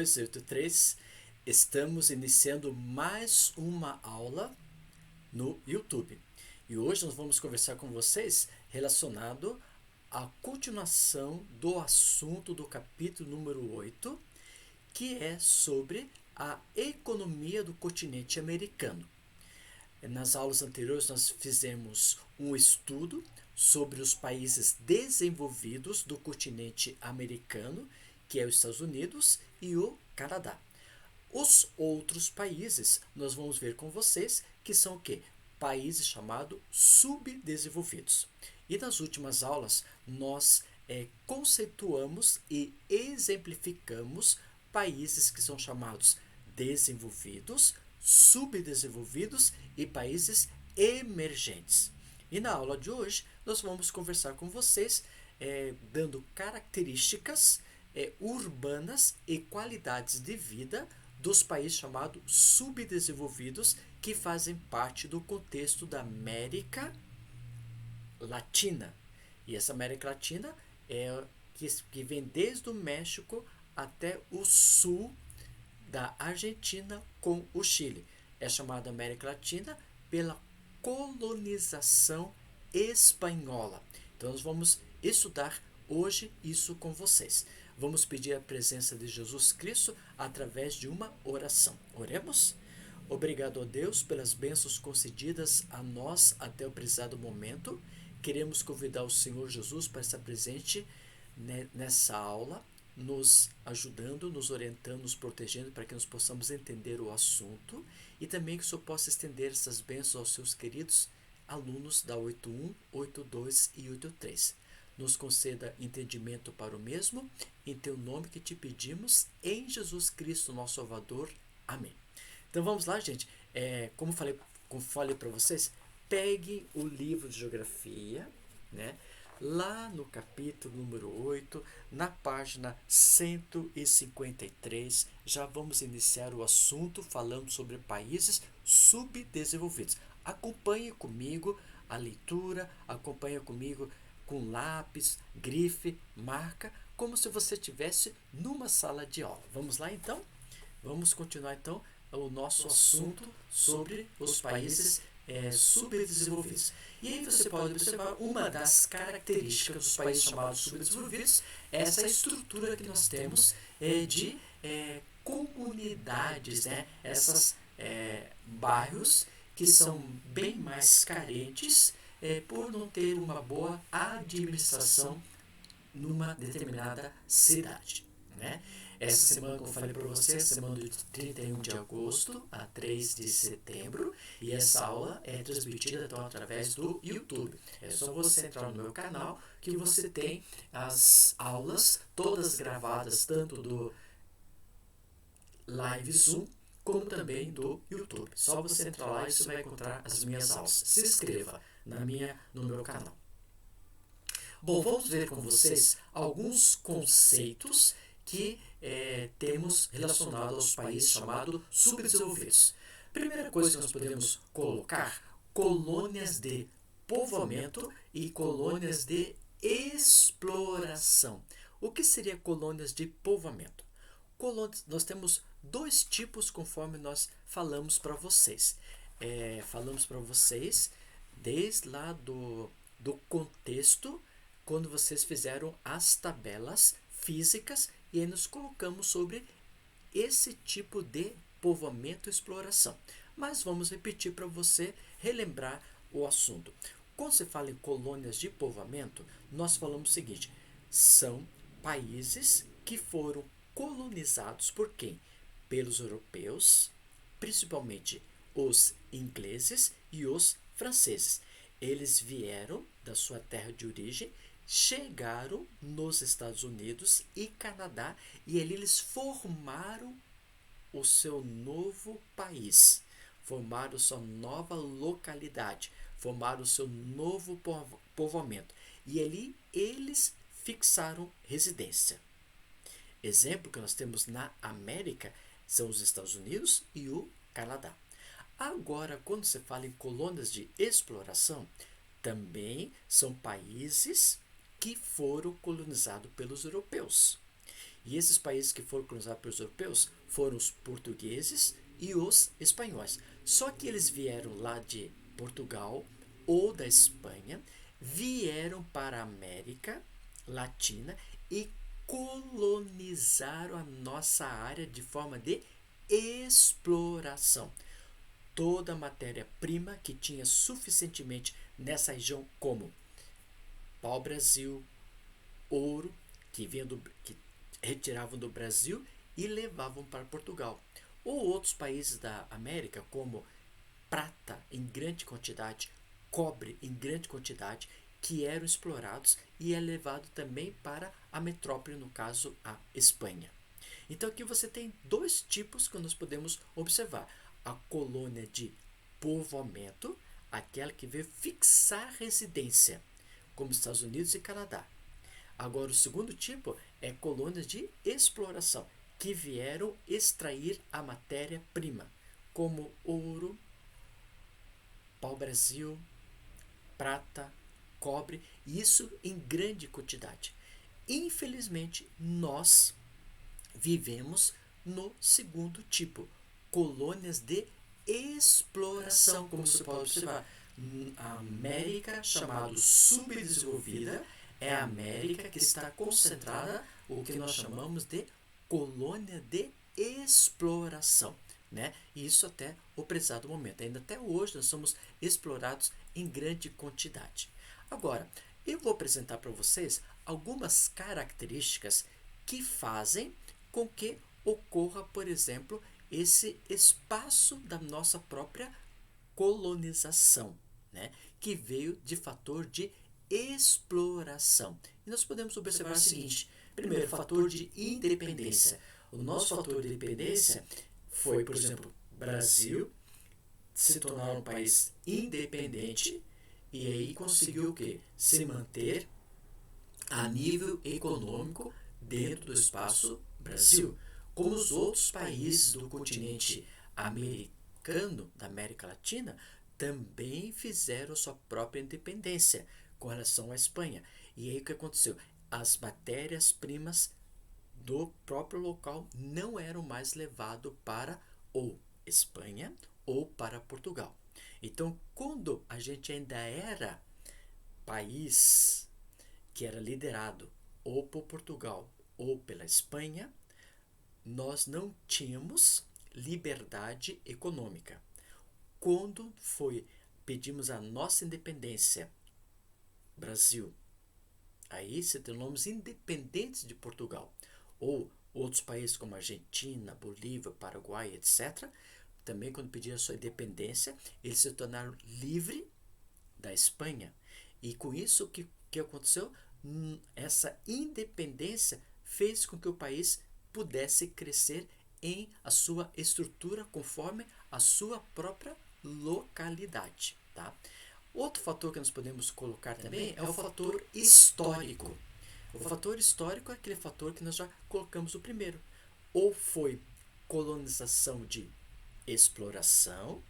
82 e 83, estamos iniciando mais uma aula no YouTube. E hoje nós vamos conversar com vocês relacionado à continuação do assunto do capítulo número 8, que é sobre a economia do continente americano. Nas aulas anteriores nós fizemos um estudo sobre os países desenvolvidos do continente americano, que é os Estados Unidos e o Canadá. Os outros países nós vamos ver com vocês que são o quê? Países chamados subdesenvolvidos. E nas últimas aulas nós conceituamos e exemplificamos países que são chamados desenvolvidos, subdesenvolvidos e países emergentes. E na aula de hoje nós vamos conversar com vocês dando características urbanas e qualidades de vida dos países chamados subdesenvolvidos que fazem parte do contexto da América Latina. E essa América Latina é que vem desde o México até o sul da Argentina com o Chile. É chamada América Latina pela colonização espanhola. Então nós vamos estudar hoje isso com vocês. Vamos pedir a presença de Jesus Cristo através de uma oração. Oremos? Obrigado a Deus pelas bênçãos concedidas a nós até o precisado momento. Queremos convidar o Senhor Jesus para estar presente nessa aula, nos ajudando, nos orientando, nos protegendo para que nós possamos entender o assunto e também que o Senhor possa estender essas bênçãos aos seus queridos alunos da 81, 82 e 83. Nos conceda entendimento para o mesmo, em teu nome que te pedimos, em Jesus Cristo, nosso Salvador. Amém. Então vamos lá, gente. Como falei para vocês, pegue o livro de geografia, né? Lá no capítulo número 8, na página 153, já vamos iniciar o assunto falando sobre países subdesenvolvidos. Acompanhe comigo a leitura, acompanhe comigo com lápis, grife, marca, como se você estivesse numa sala de aula. Vamos lá então? Vamos continuar então o nosso assunto sobre os países subdesenvolvidos. E aí você pode observar uma das características dos países chamados subdesenvolvidos, essa estrutura que nós temos de comunidades, né? Essas bairros que são bem mais carentes por não ter uma boa administração numa determinada cidade, né? Essa semana, como eu falei para vocês, semana de 31 de agosto a 3 de setembro, e essa aula é transmitida então através do YouTube. É só você entrar no meu canal que você tem as aulas todas gravadas, tanto do Live Zoom como também do YouTube. Só você entrar lá e você vai encontrar as minhas aulas. Se inscreva no meu canal. Bom, vamos ver com vocês alguns conceitos que temos relacionado aos países chamados subdesenvolvidos. Primeira coisa que nós podemos colocar, colônias de povoamento e colônias de exploração. O que seria colônias de povoamento? Nós temos dois tipos conforme nós falamos para vocês. Falamos para vocês desde lá do contexto, quando vocês fizeram as tabelas físicas, e aí nos colocamos sobre esse tipo de povoamento e exploração. Mas vamos repetir para você relembrar o assunto. Quando se fala em colônias de povoamento, nós falamos o seguinte: são países que foram colonizados por quem? Pelos europeus, principalmente os ingleses e os franceses. Eles vieram da sua terra de origem, chegaram nos Estados Unidos e Canadá, e ali eles formaram o seu novo país, formaram sua nova localidade, formaram o seu novo povoamento, e ali eles fixaram residência. Exemplo que nós temos na América são os Estados Unidos e o Canadá. Agora, quando se fala em colônias de exploração, também são países que foram colonizados pelos europeus. E esses países que foram colonizados pelos europeus foram os portugueses e os espanhóis. Só que eles vieram lá de Portugal ou da Espanha, vieram para a América Latina e colonizaram a nossa área de forma de exploração. Toda a matéria-prima que tinha suficientemente nessa região, como pau-brasil, ouro, que retiravam do Brasil e levavam para Portugal. Ou outros países da América, como prata em grande quantidade, cobre em grande quantidade, que eram explorados e é levado também para a metrópole, no caso a Espanha. Então aqui você tem dois tipos que nós podemos observar. A colônia de povoamento, aquela que veio fixar residência, como Estados Unidos e Canadá. Agora o segundo tipo é colônias de exploração, que vieram extrair a matéria-prima, como ouro, pau-brasil, prata, cobre, isso em grande quantidade. Infelizmente, nós vivemos no segundo tipo, colônias de exploração, como você pode observar. A América, chamada subdesenvolvida, é a América que está concentrada, o que nós chamamos de colônia de exploração. Né? E isso até o prezado momento. Ainda até hoje nós somos explorados em grande quantidade. Agora, eu vou apresentar para vocês algumas características que fazem com que ocorra, por exemplo, esse espaço da nossa própria colonização, né? Que veio de fator de exploração. E nós podemos observar o seguinte: primeiro, fator de independência. O nosso fator de independência foi, por exemplo, Brasil se tornar um país independente e aí conseguiu o quê? Se manter a nível econômico dentro do espaço Brasil. Como os outros países do continente americano, da América Latina, também fizeram sua própria independência com relação à Espanha. E aí o que aconteceu? As matérias-primas do próprio local não eram mais levadas para ou Espanha ou para Portugal. Então, quando a gente ainda era país que era liderado ou por Portugal ou pela Espanha, nós não tínhamos liberdade econômica. Quando pedimos a nossa independência, Brasil, aí se tornamos independentes de Portugal, ou outros países como Argentina, Bolívia, Paraguai, etc., também quando pediram a sua independência, eles se tornaram livres da Espanha. E com isso, o que aconteceu? Essa independência fez com que o país pudesse crescer em a sua estrutura conforme a sua própria localidade. Tá? Outro fator que nós podemos colocar também é o fator histórico. O fator histórico é aquele fator que nós já colocamos o primeiro. Ou foi colonização de exploração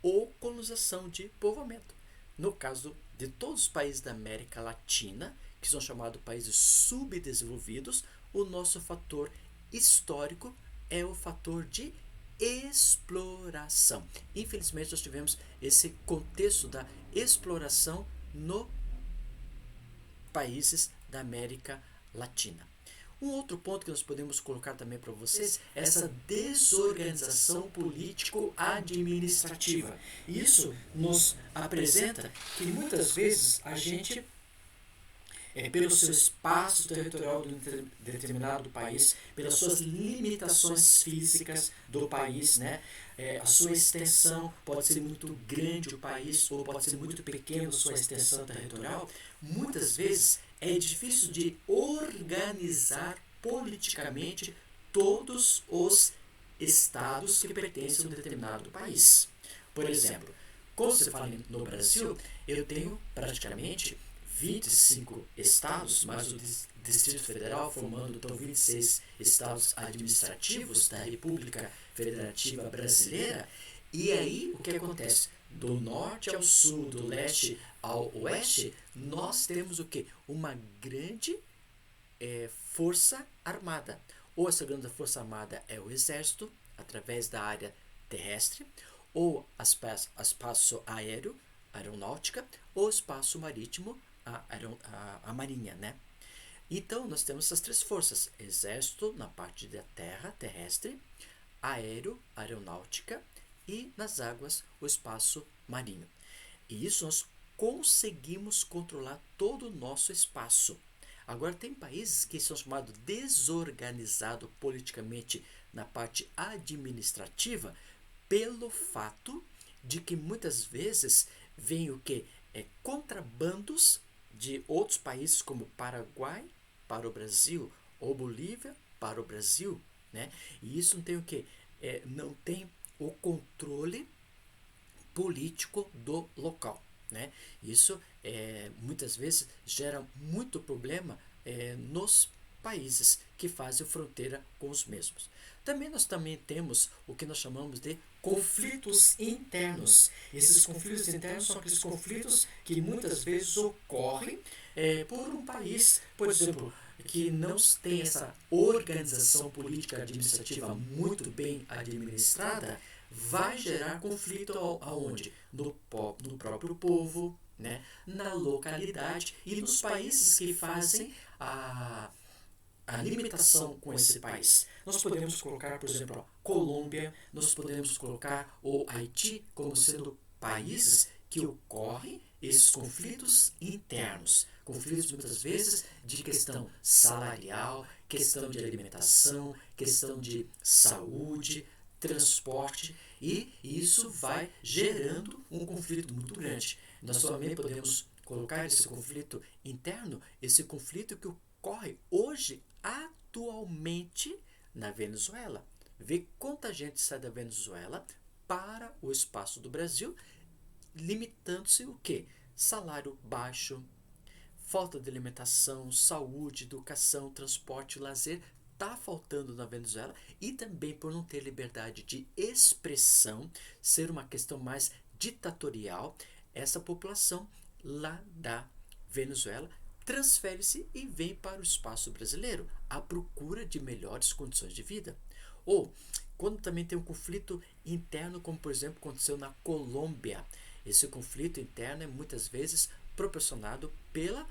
ou colonização de povoamento. No caso de todos os países da América Latina, que são chamados países subdesenvolvidos, o nosso fator histórico é o fator de exploração. Infelizmente, nós tivemos esse contexto da exploração no países da América Latina. Um outro ponto que nós podemos colocar também para vocês é essa desorganização político-administrativa. Isso nos apresenta que muitas vezes a gente, pelo seu espaço territorial de um determinado país, pelas suas limitações físicas do país, né? A sua extensão pode ser muito grande o país ou pode ser muito pequeno a sua extensão territorial. Muitas vezes é difícil de organizar politicamente todos os estados que pertencem a um determinado país. Por exemplo, quando se fala no Brasil, eu tenho praticamente 25 estados, mais o Distrito Federal, formando então 26 estados administrativos da República Federativa Brasileira. E aí, o que acontece? Do norte ao sul, do leste ao oeste, nós temos o quê? Uma grande força armada, Ou a segunda força armada é o exército, através da área terrestre, ou espaço aéreo, aeronáutica, ou espaço marítimo, a marinha, né? Então, nós temos essas três forças: exército na parte da terra, terrestre, aéreo, aeronáutica, e nas águas, o espaço marinho. E isso nós conseguimos controlar todo o nosso espaço. Agora, tem países que são chamados desorganizados politicamente na parte administrativa, pelo fato de que muitas vezes vem o que? Contrabandos de outros países como Paraguai para o Brasil ou Bolívia para o Brasil, né? E isso não tem o que? Não tem o controle político do local, né? Isso muitas vezes gera muito problema nos países que fazem fronteira com os mesmos. Nós também temos o que nós chamamos de conflitos internos. Esses conflitos internos são aqueles conflitos que muitas vezes ocorrem por um país, por exemplo, que não tem essa organização política administrativa muito bem administrada, vai gerar conflito aonde? No próprio povo, né? Na localidade e nos países que fazem a limitação com esse país. Nós podemos colocar, por exemplo, a Colômbia, nós podemos colocar o Haiti como sendo países que ocorrem esses conflitos internos. Conflitos muitas vezes de questão salarial, questão de alimentação, questão de saúde, transporte, e isso vai gerando um conflito muito grande. Nós também podemos colocar esse conflito interno, esse conflito que ocorre hoje, atualmente, na Venezuela. Vê quanta gente sai da Venezuela para o espaço do Brasil, limitando-se o quê? Salário baixo, falta de alimentação, saúde, educação, transporte, lazer, está faltando na Venezuela, e também por não ter liberdade de expressão, ser uma questão mais ditatorial, essa população lá da Venezuela transfere-se e vem para o espaço brasileiro à procura de melhores condições de vida. Ou quando também tem um conflito interno, como por exemplo aconteceu na Colômbia. Esse conflito interno é muitas vezes proporcionado pela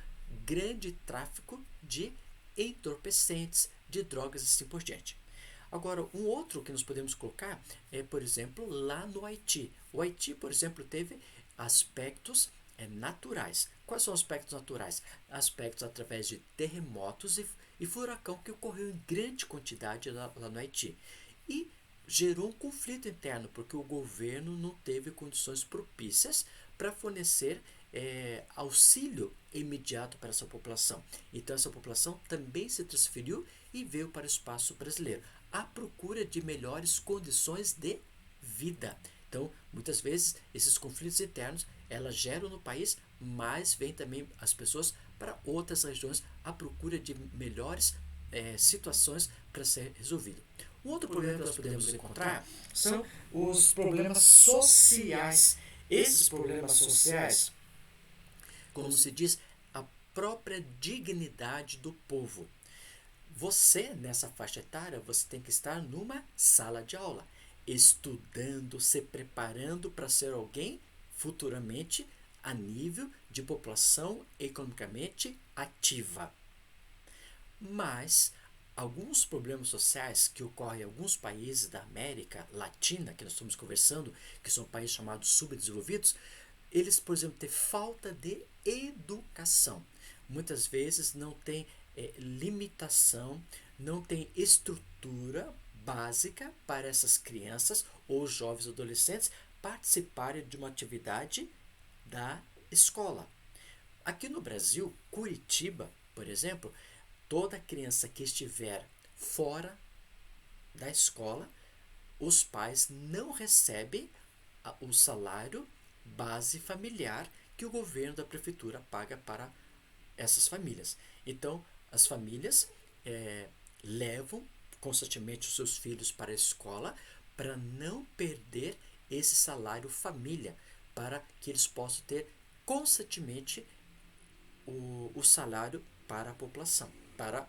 grande tráfico de entorpecentes, de drogas e assim por diante. Agora, um outro que nós podemos colocar é, por exemplo, lá no Haiti. O Haiti, por exemplo, teve aspectos naturais. Quais são os aspectos naturais? Aspectos através de terremotos e furacão que ocorreu em grande quantidade lá no Haiti. E gerou um conflito interno, porque o governo não teve condições propícias para fornecer auxílio imediato para essa população. Então essa população também se transferiu e veio para o espaço brasileiro, à procura de melhores condições de vida. Então, muitas vezes, esses conflitos internos, elas geram no país, mas vêm também as pessoas para outras regiões à procura de melhores situações para ser resolvido. Um outro problema que nós podemos encontrar são os problemas sociais. Esses problemas sociais, como se diz, a própria dignidade do povo. Você, nessa faixa etária, você tem que estar numa sala de aula, estudando, se preparando para ser alguém futuramente a nível de população economicamente ativa. Mas alguns problemas sociais que ocorrem em alguns países da América Latina, que nós estamos conversando, que são países chamados subdesenvolvidos, eles, por exemplo, têm falta de educação. Muitas vezes não tem limitação, não tem estrutura básica para essas crianças ou jovens adolescentes participarem de uma atividade da escola. Aqui no Brasil, Curitiba, por exemplo, toda criança que estiver fora da escola, os pais não recebem o salário base familiar que o governo da prefeitura paga para essas famílias. Então, as famílias levam constantemente os seus filhos para a escola para não perder esse salário família, para que eles possam ter constantemente o salário para a população, para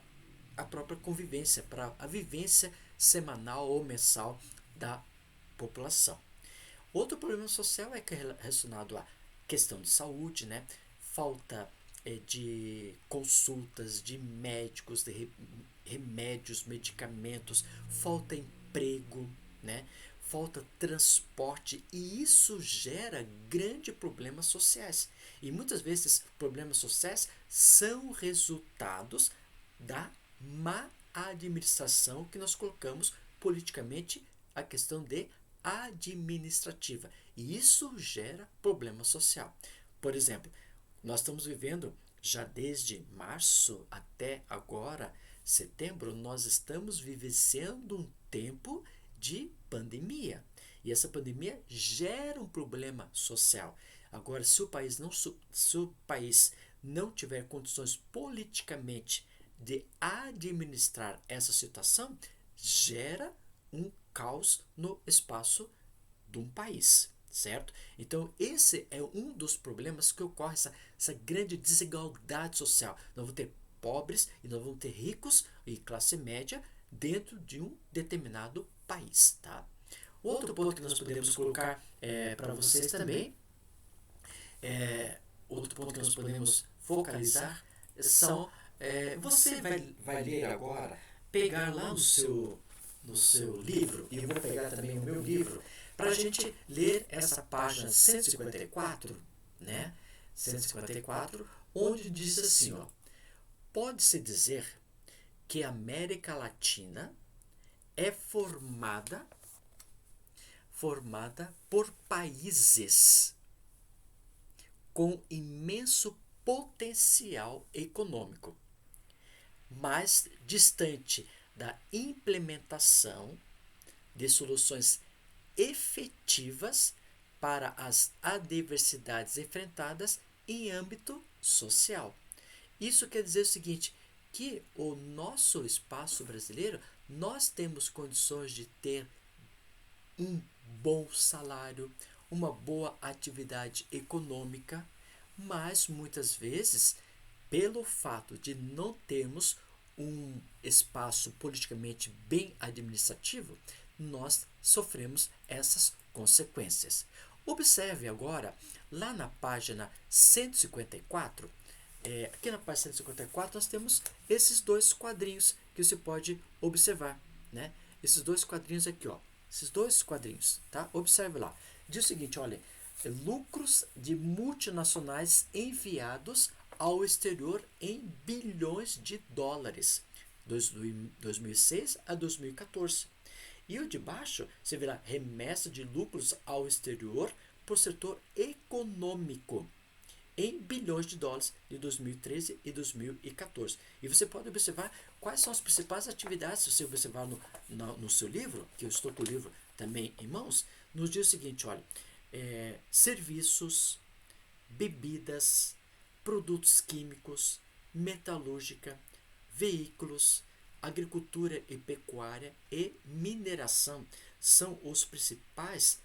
a própria convivência, para a vivência semanal ou mensal da população. Outro problema social é que é relacionado à questão de saúde, né? Falta de consultas, de médicos, de remédios, medicamentos, falta emprego, né? Falta transporte, e isso gera grandes problemas sociais. E muitas vezes problemas sociais são resultados da má administração que nós colocamos politicamente, a questão de administrativa. E isso gera problema social. Por exemplo, nós estamos vivendo já desde março até agora, setembro, nós estamos vivenciando um tempo de pandemia. E essa pandemia gera um problema social. Agora, se o país não tiver condições politicamente de administrar essa situação, gera um caos no espaço de um país, certo? Então, esse é um dos problemas que ocorre, essa grande desigualdade social. Nós vamos ter pobres e nós vamos ter ricos e classe média dentro de um determinado país, tá? Outro ponto que nós podemos colocar para vocês também, outro ponto que nós podemos focalizar são, você vai ler agora, pegar lá no seu livro, e eu vou pegar também o meu livro, para a gente ler essa página 154, né? 154, onde diz assim, ó, pode-se dizer que a América Latina é formada por países com imenso potencial econômico, mas distante da implementação de soluções efetivas para as adversidades enfrentadas em âmbito social. Isso quer dizer o seguinte, que o nosso espaço brasileiro, nós temos condições de ter um bom salário, uma boa atividade econômica, mas muitas vezes, pelo fato de não termos um espaço politicamente bem administrativo, nós sofremos essas consequências. Observe agora, lá na página 154, aqui na página 154 nós temos esses dois quadrinhos que você pode observar, né? Esses dois quadrinhos aqui, ó. Esses dois quadrinhos, tá? Observe lá. Diz o seguinte, olha, lucros de multinacionais enviados ao exterior em bilhões de dólares, 2006 a 2014. E o de baixo, você verá remessa de lucros ao exterior por setor econômico, em bilhões de dólares de 2013 e 2014. E você pode observar quais são as principais atividades. Se você observar no seu livro, que eu estou com o livro também em mãos, nos diz o seguinte, olha, serviços, bebidas, produtos químicos, metalúrgica, veículos, agricultura e pecuária e mineração são os principais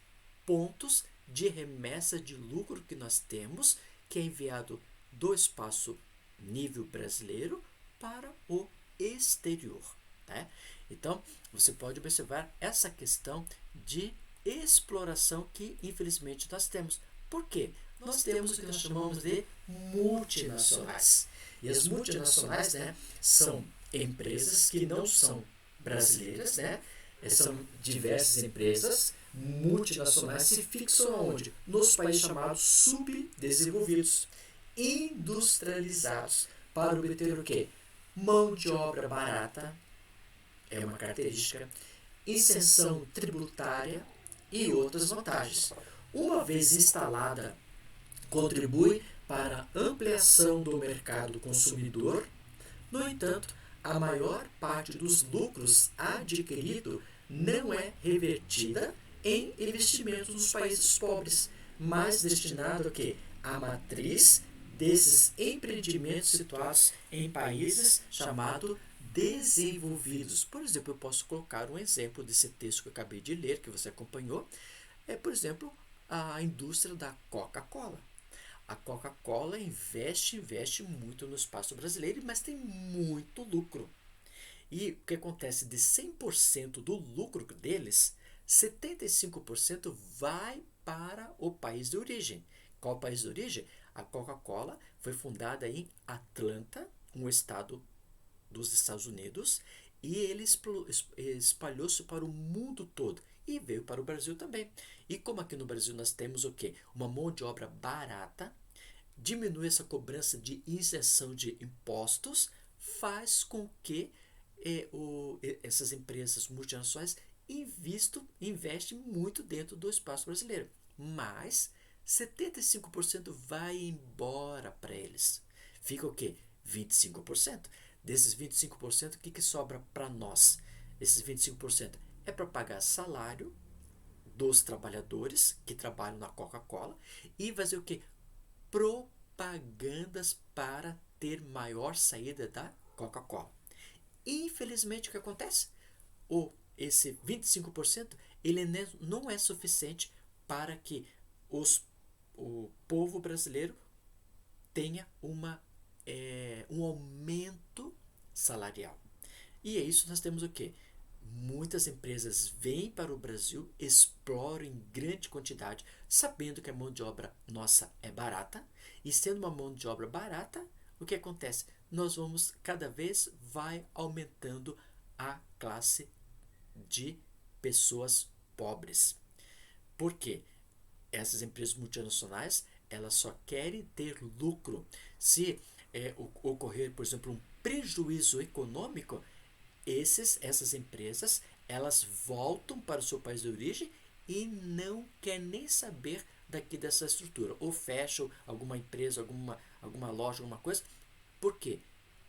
pontos de remessa de lucro que nós temos, que é enviado do espaço nível brasileiro para o exterior. Tá? Então, você pode observar essa questão de exploração que, infelizmente, nós temos. Por quê? Nós temos o que nós chamamos de multinacionais. E as multinacionais, né, são empresas que não são brasileiras, né? São diversas empresas multinacionais se fixam onde? Nos países chamados subdesenvolvidos, industrializados, para obter o quê? Mão de obra barata, é uma característica, isenção tributária e outras vantagens. Uma vez instalada, contribui para a ampliação do mercado consumidor. No entanto, a maior parte dos lucros adquiridos não é revertida em investimentos nos países pobres, mas destinado a quê? A matriz desses empreendimentos situados em países chamados desenvolvidos. Por exemplo, eu posso colocar um exemplo desse texto que eu acabei de ler, que você acompanhou, por exemplo, a indústria da Coca-Cola. A Coca-Cola investe muito no espaço brasileiro, mas tem muito lucro. E o que acontece? De 100% do lucro deles, 75% vai para o país de origem. Qual o país de origem? A Coca-Cola foi fundada em Atlanta, um estado dos Estados Unidos, e ele espalhou-se para o mundo todo e veio para o Brasil também. E como aqui no Brasil nós temos o quê? Uma mão de obra barata, diminui essa cobrança de isenção de impostos, faz com que essas empresas multinacionais investem muito dentro do espaço brasileiro. Mas 75% vai embora para eles. Fica o quê? 25%. Desses 25%, o que sobra para nós? Esses 25% é para pagar salário dos trabalhadores que trabalham na Coca-Cola e fazer o quê? Propagandas para ter maior saída da Coca-Cola. Infelizmente, o que acontece? Esse 25% ele não é suficiente para que o povo brasileiro tenha um aumento salarial. E é isso, nós temos o quê? Muitas empresas vêm para o Brasil, exploram em grande quantidade, sabendo que a mão de obra nossa é barata, e sendo uma mão de obra barata, o que acontece? Nós vamos, cada vez vai aumentando a classe de pessoas pobres. Por quê? Essas empresas multinacionais, elas só querem ter lucro. Se ocorrer, por exemplo, um prejuízo econômico, essas empresas, elas voltam para o seu país de origem e não quer nem saber dessa estrutura. Ou fecham alguma empresa, alguma loja, alguma coisa. Por quê?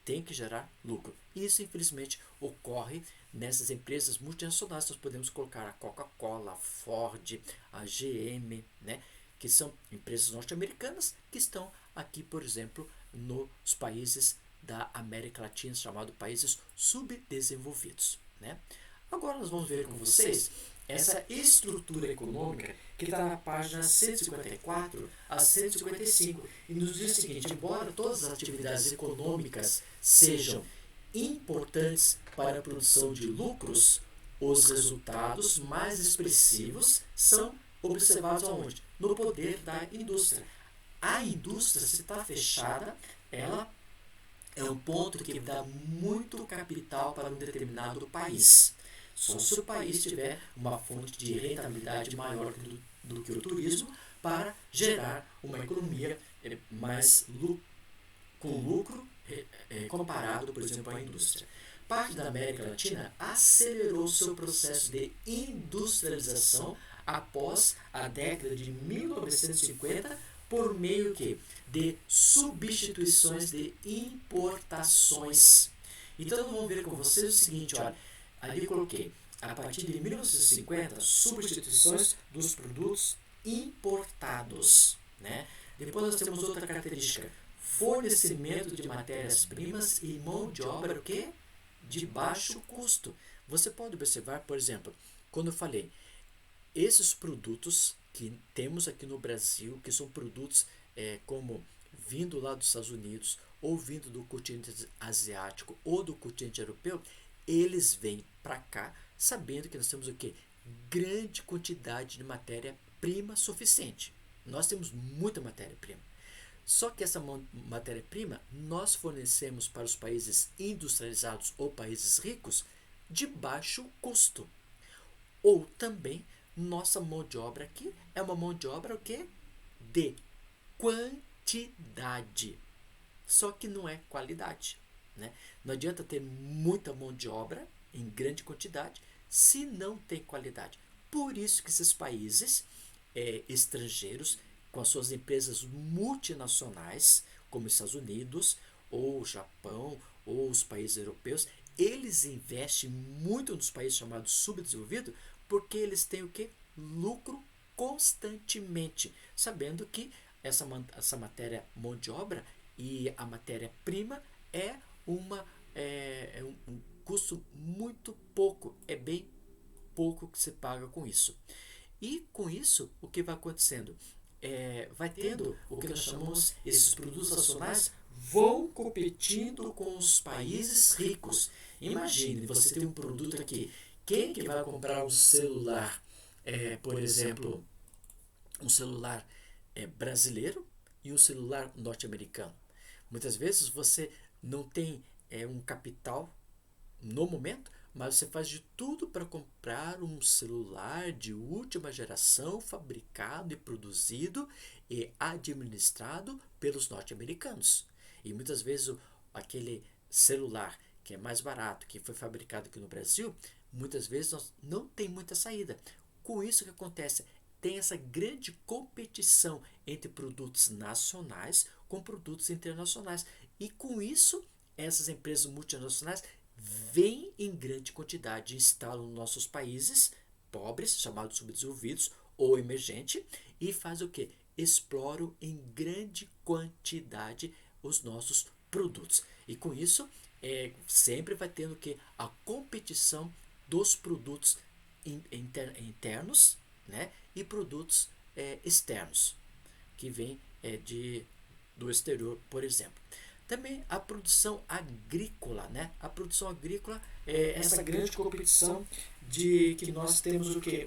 Tem que gerar lucro. Isso, infelizmente, ocorre nessas empresas multinacionais. Nós podemos colocar a Coca-Cola, a Ford, a GM, né? Que são empresas norte-americanas que estão aqui, por exemplo, nos países da América Latina, chamados países subdesenvolvidos, né? Agora nós vamos ver com vocês essa estrutura econômica que está na página 154 a 155 e nos diz o seguinte: embora todas as atividades econômicas sejam importantes para a produção de lucros, os resultados mais expressivos são observados aonde? No poder da indústria. A indústria, se está fechada, ela é um ponto que dá muito capital para um determinado país. Só se o país tiver uma fonte de rentabilidade maior do que o turismo para gerar uma economia mais com lucro comparado, por exemplo, à indústria. Parte da América Latina acelerou seu processo de industrialização após a década de 1950 por meio de substituições de importações. Então, vamos ver com vocês o seguinte, olha, ali eu coloquei, a partir de 1950, substituições dos produtos importados, né? Depois nós temos outra característica, fornecimento de matérias-primas e mão de obra o quê? De baixo custo. Você pode observar, por exemplo, quando eu falei, esses produtos que temos aqui no Brasil, que são produtos como vindo lá dos Estados Unidos, ou vindo do continente asiático, ou do continente europeu, eles vêm para cá sabendo que nós temos o quê? Grande quantidade de matéria-prima suficiente. Nós temos muita matéria-prima. Só que essa matéria-prima nós fornecemos para os países industrializados ou países ricos de baixo custo. Ou também nossa mão de obra aqui é uma mão de obra o quê? De quantidade. Só que não é qualidade, né? Não adianta ter muita mão de obra em grande quantidade se não tem qualidade. Por isso que esses países estrangeiros, com as suas empresas multinacionais, como os Estados Unidos, ou o Japão, ou os países europeus, eles investem muito nos países chamados subdesenvolvidos, porque eles têm o quê? Lucro constantemente, sabendo que essa matéria mão de obra e a matéria-prima é um custo muito pouco, é bem pouco que se paga com isso. E com isso, o que vai acontecendo? Vai tendo o que nós chamamos, esses produtos nacionais vão competindo com os países ricos. Imagine, você tem um produto aqui. Quem que vai comprar um celular, por exemplo, um celular brasileiro e um celular norte-americano? Muitas vezes você não tem um capital no momento, mas você faz de tudo para comprar um celular de última geração, fabricado e produzido e administrado pelos norte-americanos. E muitas vezes aquele celular que é mais barato, que foi fabricado aqui no Brasil, muitas vezes nós não tem muita saída. Com isso, o que acontece? Tem essa grande competição entre produtos nacionais com produtos internacionais. E com isso, essas empresas multinacionais vêm em grande quantidade, instalam nos nossos países pobres, chamados subdesenvolvidos ou emergente, e faz o que? Exploram em grande quantidade os nossos produtos. E com isso, sempre vai tendo que a competição dos produtos internos, né, e produtos externos que vêm do exterior, por exemplo. Também a produção agrícola, né? A produção agrícola é essa grande competição de que nós temos o que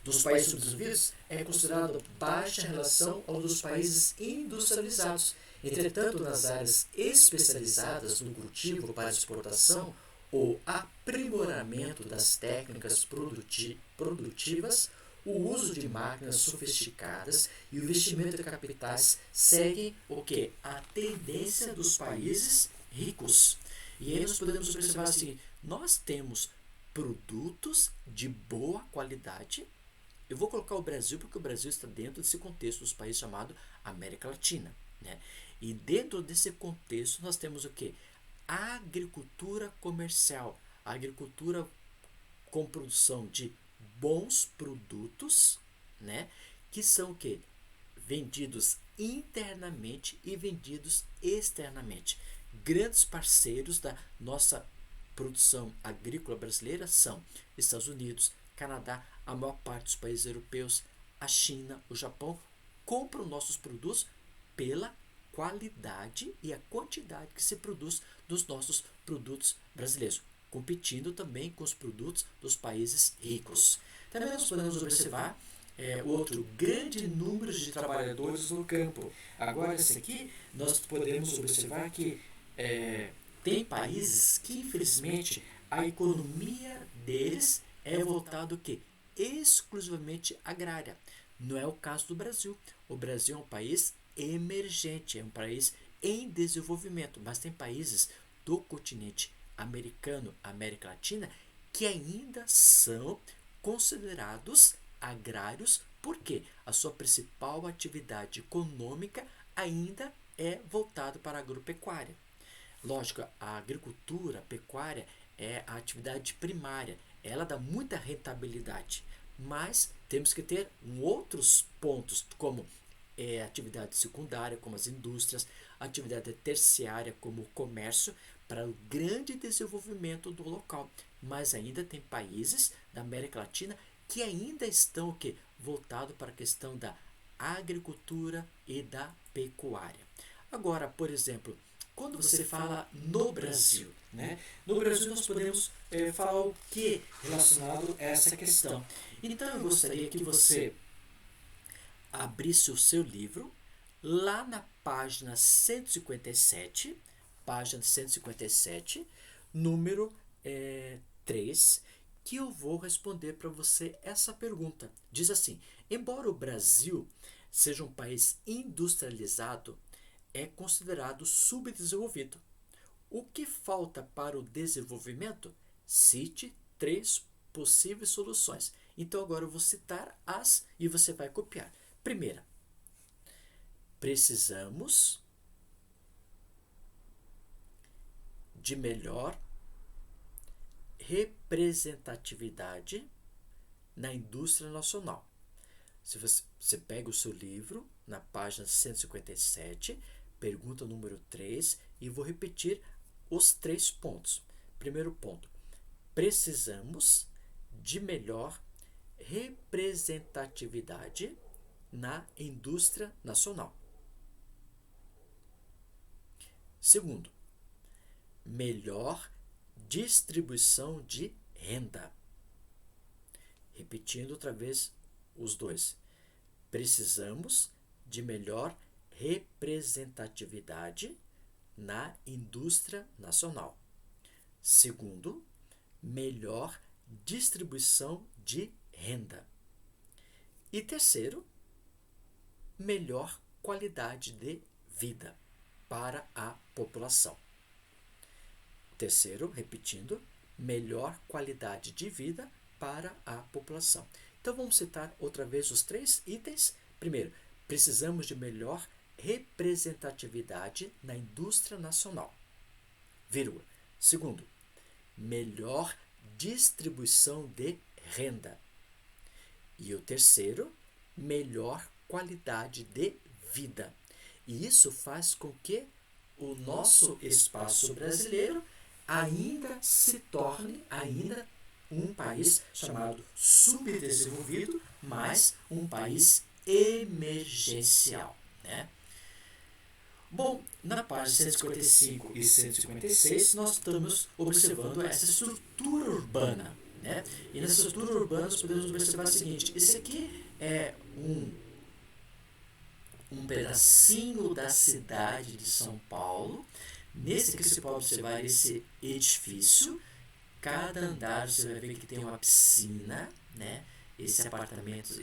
dos países subdesenvolvidos é considerado baixa em relação aos dos países industrializados. Entretanto, nas áreas especializadas no cultivo para exportação, o aprimoramento das técnicas produtivas, o uso de máquinas sofisticadas e o investimento de capitais seguem o que? A tendência dos países ricos. E aí nós podemos observar assim, nós temos produtos de boa qualidade. Eu vou colocar o Brasil porque o Brasil está dentro desse contexto dos países chamado América Latina, né? E dentro desse contexto nós temos o que? A agricultura comercial, a agricultura com produção de bons produtos, né? Que são o que? Vendidos internamente e vendidos externamente. Grandes parceiros da nossa produção agrícola brasileira são Estados Unidos, Canadá, a maior parte dos países europeus, a China, o Japão, compram nossos produtos pela qualidade e a quantidade que se produz dos nossos produtos brasileiros, competindo também com os produtos dos países ricos. Também nós podemos observar outro grande número de trabalhadores no campo. Agora, esse aqui, nós podemos observar que tem países que, infelizmente, a economia deles é voltada o quê? Exclusivamente agrária. Não é o caso do Brasil. O Brasil é um país emergente, é um país em desenvolvimento, mas tem países do continente americano, América Latina, que ainda são considerados agrários, porque a sua principal atividade econômica ainda é voltada para a agropecuária. Lógico, a agricultura, a pecuária é a atividade primária, ela dá muita rentabilidade, mas temos que ter outros pontos, como atividade secundária, como as indústrias, atividade terciária, como o comércio, para o grande desenvolvimento do local. Mas ainda tem países da América Latina que ainda estão voltados para a questão da agricultura e da pecuária. Agora, por exemplo, quando você fala no Brasil, né? No Brasil nós podemos falar o que relacionado a essa questão. Então eu gostaria que você abrisse o seu livro lá na página 157, número 3, que eu vou responder para você essa pergunta. Diz assim: embora o Brasil seja um país industrializado, é considerado subdesenvolvido. O que falta para o desenvolvimento? Cite 3 possíveis soluções. Então agora eu vou citar as e você vai copiar. Primeira, precisamos de melhor representatividade na indústria nacional. Se você pega o seu livro, na página 157, pergunta número 3, e vou repetir os 3 pontos. Primeiro ponto, precisamos de melhor representatividade na indústria nacional. Segundo, melhor distribuição de renda. Repetindo outra vez os dois. Precisamos de melhor representatividade na indústria nacional. Segundo, melhor distribuição de renda. E terceiro, melhor qualidade de vida para a população. Terceiro, repetindo, melhor qualidade de vida para a população. Então vamos citar outra vez os 3 itens. Primeiro, precisamos de melhor representatividade na indústria nacional. Vírgula. Segundo, melhor distribuição de renda. E o terceiro, melhor qualidade de vida. E isso faz com que o nosso espaço brasileiro ainda se torne um país chamado subdesenvolvido, mas um país emergencial, né? Bom, na página 155 e 156, nós estamos observando essa estrutura urbana, né? E nessa estrutura urbana nós podemos observar o seguinte: esse aqui é um pedacinho da cidade de São Paulo. Nesse aqui você pode observar esse edifício. Cada andar você vai ver que tem uma piscina, né? Esses apartamentos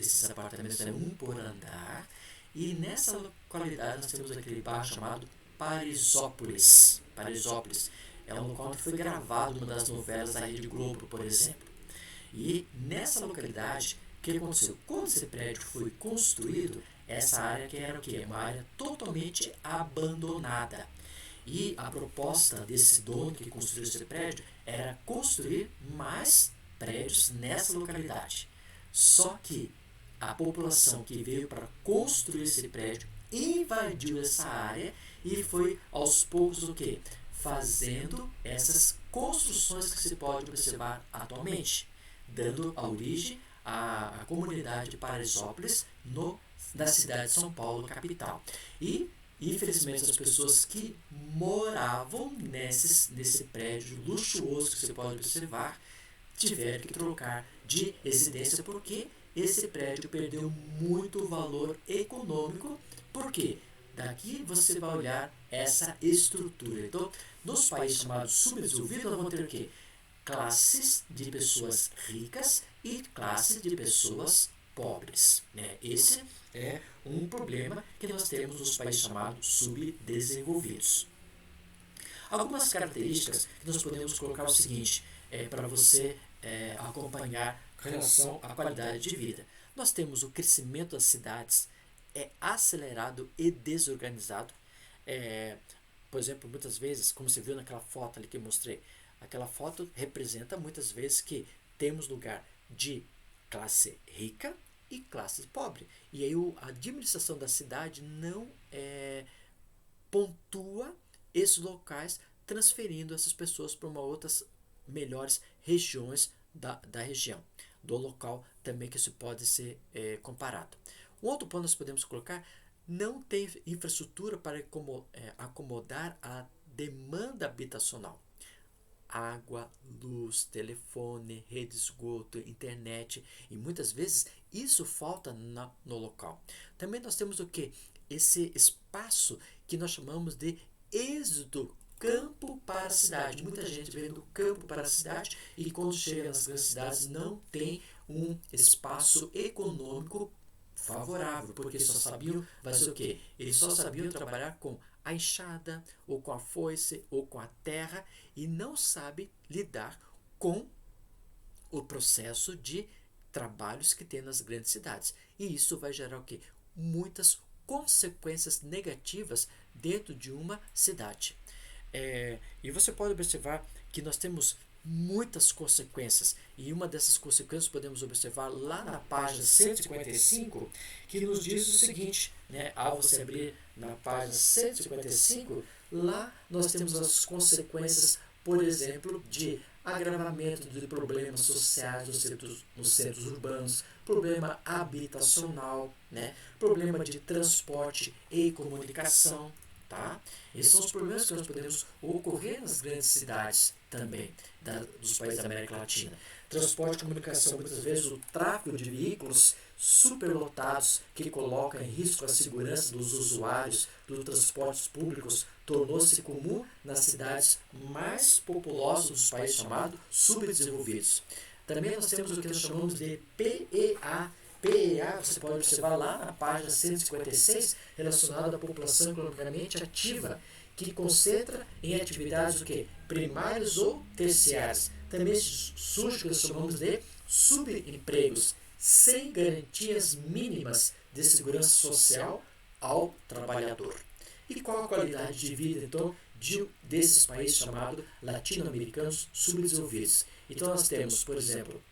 é um por andar. E nessa localidade nós temos aquele bairro chamado Paraisópolis. Paraisópolis é um local onde foi gravado uma das novelas da Rede Globo, por exemplo. E nessa localidade, o que aconteceu? Quando esse prédio foi construído, essa área que era o quê? Uma área totalmente abandonada. E a proposta desse dono que construiu esse prédio era construir mais prédios nessa localidade. Só que a população que veio para construir esse prédio invadiu essa área e foi aos poucos o quê? Fazendo essas construções que se pode observar atualmente, dando a origem à comunidade de Paraisópolis da cidade de São Paulo, capital. E infelizmente as pessoas que moravam nesse prédio luxuoso que você pode observar tiveram que trocar de residência porque esse prédio perdeu muito valor econômico. Por quê? Daqui você vai olhar essa estrutura. Então, nos países chamados subdesenvolvidos, nós vamos ter o quê? Classes de pessoas ricas e classes de pessoas pobres, né? Esse é um problema que nós temos nos países chamados subdesenvolvidos. Algumas características que nós podemos colocar o seguinte, para você acompanhar com relação à qualidade de vida. Nós temos o crescimento das cidades acelerado e desorganizado. Por exemplo, muitas vezes, como você viu naquela foto ali que eu mostrei, aquela foto representa muitas vezes que temos lugar de classe rica e classe pobre. E aí a administração da cidade não pontua esses locais, transferindo essas pessoas para outras melhores regiões da região, do local também que isso pode ser comparado. Um outro ponto nós podemos colocar, não tem infraestrutura para acomodar a demanda habitacional. Água, luz, telefone, rede de esgoto, internet, e muitas vezes isso falta no local. Também nós temos o que? Esse espaço que nós chamamos de êxodo campo para a cidade. Muita gente vem do campo para a cidade e quando chega nas grandes cidades não tem um espaço econômico favorável, porque só sabiam fazer o quê? Eles só sabiam trabalhar com a enxada, ou com a foice, ou com a terra, e não sabem lidar com o processo de trabalhos que tem nas grandes cidades. E isso vai gerar o quê? Muitas consequências negativas dentro de uma cidade. E você pode observar que nós temos muitas consequências, e uma dessas consequências podemos observar lá na página 155, que nos diz o seguinte, né? Ao você abrir na página 155, lá nós temos as consequências, por exemplo, de agravamento de problemas sociais nos centros urbanos, problema habitacional, né? Problema de transporte e comunicação, Tá? Esses são os problemas que nós podemos ocorrer nas grandes cidades também dos países da América Latina. Transporte e comunicação, muitas vezes o tráfego de veículos superlotados que coloca em risco a segurança dos usuários dos transportes públicos tornou-se comum nas cidades mais populosas dos países chamados subdesenvolvidos. Também nós temos o que nós chamamos de PEA. PEA, você pode observar lá na página 156, relacionado à população economicamente ativa, que concentra em atividades o quê? Primárias ou terciárias. Também surge o que nós chamamos de subempregos, sem garantias mínimas de segurança social ao trabalhador. E qual a qualidade de vida, então, desses países chamados latino-americanos subdesenvolvidos? Então, nós temos, por exemplo,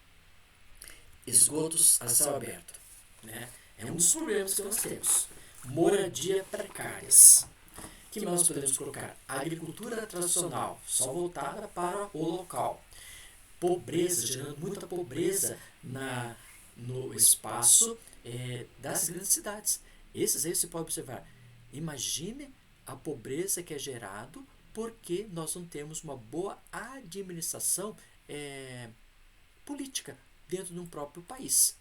esgotos a céu aberto. Né? É um dos problemas que nós temos. Moradia precárias. O que nós podemos colocar? Agricultura tradicional, só voltada para o local. Pobreza, gerando muita pobreza no espaço das grandes cidades. Esses aí você pode observar. Imagine a pobreza que é gerado porque nós não temos uma boa administração política dentro de um próprio país.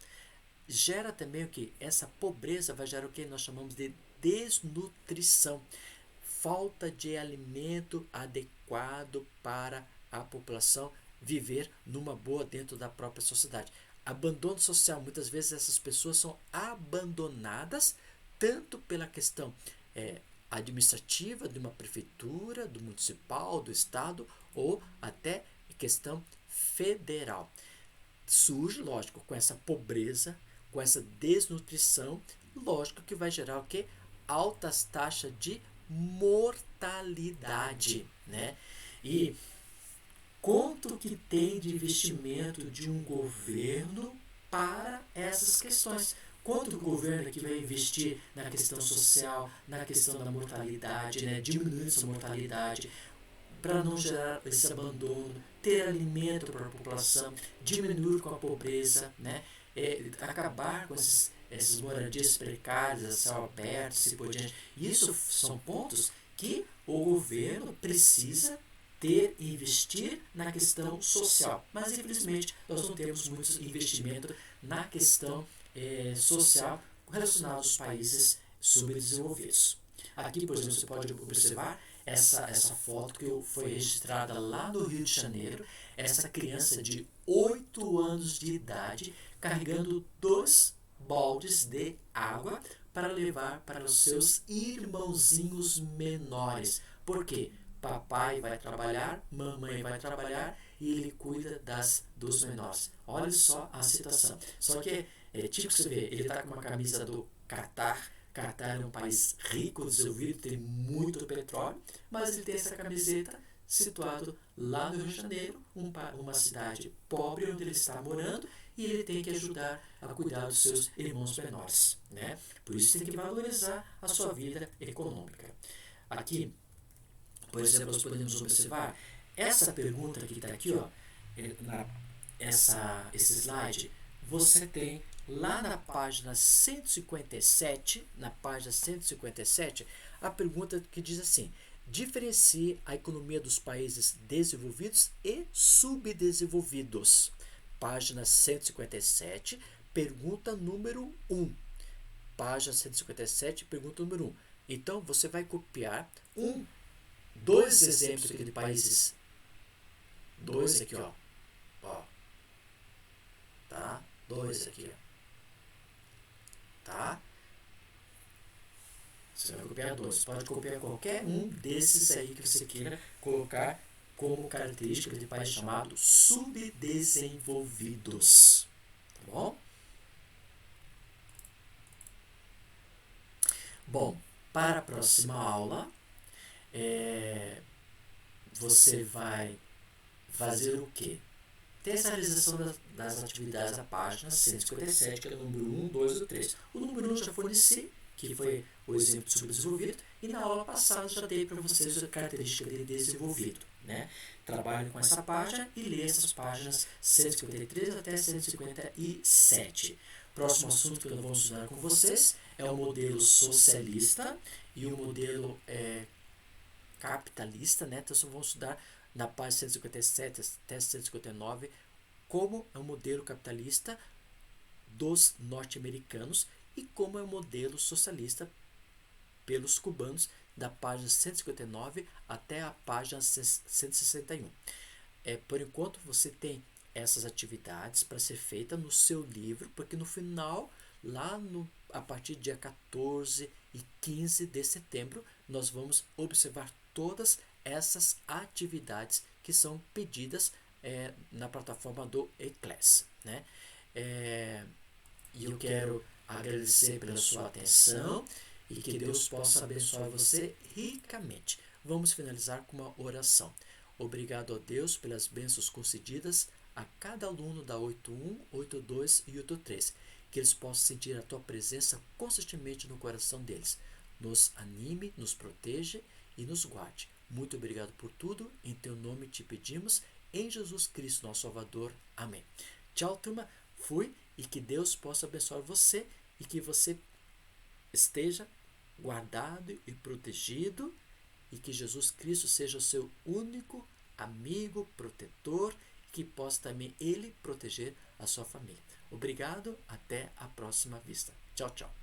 Gera também o que? Essa pobreza vai gerar o que nós chamamos de desnutrição. Falta de alimento adequado para a população viver numa boa dentro da própria sociedade. Abandono social, muitas vezes essas pessoas são abandonadas tanto pela questão administrativa de uma prefeitura, do municipal, do estado ou até questão federal. Surge, lógico, com essa pobreza, com essa desnutrição, lógico que vai gerar o quê? Altas taxas de mortalidade, né? E quanto que tem de investimento de um governo para essas questões? Quanto o governo aqui vai investir na questão social, na questão da mortalidade, né? Diminuir essa mortalidade, para não gerar esse abandono, ter alimento para a população, diminuir com a pobreza, né? Acabar com essas moradias precárias, a céu aberto, assim por diante. Isso são pontos que o governo precisa ter e investir na questão social. Mas, infelizmente, nós não temos muito investimento na questão social relacionada aos países subdesenvolvidos. Aqui, por exemplo, você pode observar essa foto que foi registrada lá no Rio de Janeiro, essa criança de 8 anos de idade carregando 2 baldes de água para levar para os seus irmãozinhos menores. Por quê? Papai vai trabalhar, mamãe vai trabalhar e ele cuida dos menores. Olha só a situação. Só que tipo você vê, ele está com uma camisa do Catar. Catar é um país rico, desenvolvido, tem muito petróleo, mas ele tem essa camiseta situado lá no Rio de Janeiro, uma cidade pobre onde ele está morando, e ele tem que ajudar a cuidar dos seus irmãos menores, né? Por isso tem que valorizar a sua vida econômica. Aqui, por exemplo, nós podemos observar essa pergunta que está aqui, ó, esse slide, você tem lá na página 157, a pergunta que diz assim: diferencie a economia dos países desenvolvidos e subdesenvolvidos. Página 157, pergunta número 1. Página 157, pergunta número 1. Então, você vai copiar dois exemplos aqui de países. Dois aqui, ó. Tá? Dois aqui, ó. Tá? Você vai copiar dois. Pode copiar qualquer um desses aí que você queira colocar como característica de país chamado subdesenvolvidos. Tá bom? Bom, para a próxima aula, você vai fazer o quê? Tem essa realização das atividades da página 157, que é o número 1, 2 e 3. O número 1 já forneci, que foi o exemplo de subdesenvolvido, e na aula passada já dei para vocês a característica de desenvolvido. Né? Trabalhe com essa página e leia essas páginas 153 até 157. Próximo assunto que nós vamos estudar com vocês é o modelo socialista e o modelo capitalista, né? Então, vamos estudar na página 157 até 159 como é o modelo capitalista dos norte-americanos e como é o modelo socialista pelos cubanos, da página 159 até a página 161. Por enquanto, você tem essas atividades para ser feita no seu livro, porque no final, a partir do dia 14 e 15 de setembro, nós vamos observar todas essas atividades que são pedidas na plataforma do Eclass, né? E eu quero agradecer pela sua atenção e que Deus possa abençoar você ricamente. Vamos finalizar com uma oração. Obrigado a Deus pelas bênçãos concedidas a cada aluno da 81, 82 e 83. Que eles possam sentir a tua presença constantemente no coração deles. Nos anime, nos proteja e nos guarde. Muito obrigado por tudo. Em teu nome te pedimos. Em Jesus Cristo, nosso Salvador. Amém. Tchau, turma. Fui e que Deus possa abençoar você e que você esteja guardado e protegido e que Jesus Cristo seja o seu único amigo, protetor, que possa também Ele proteger a sua família. Obrigado, até a próxima vista. Tchau, tchau.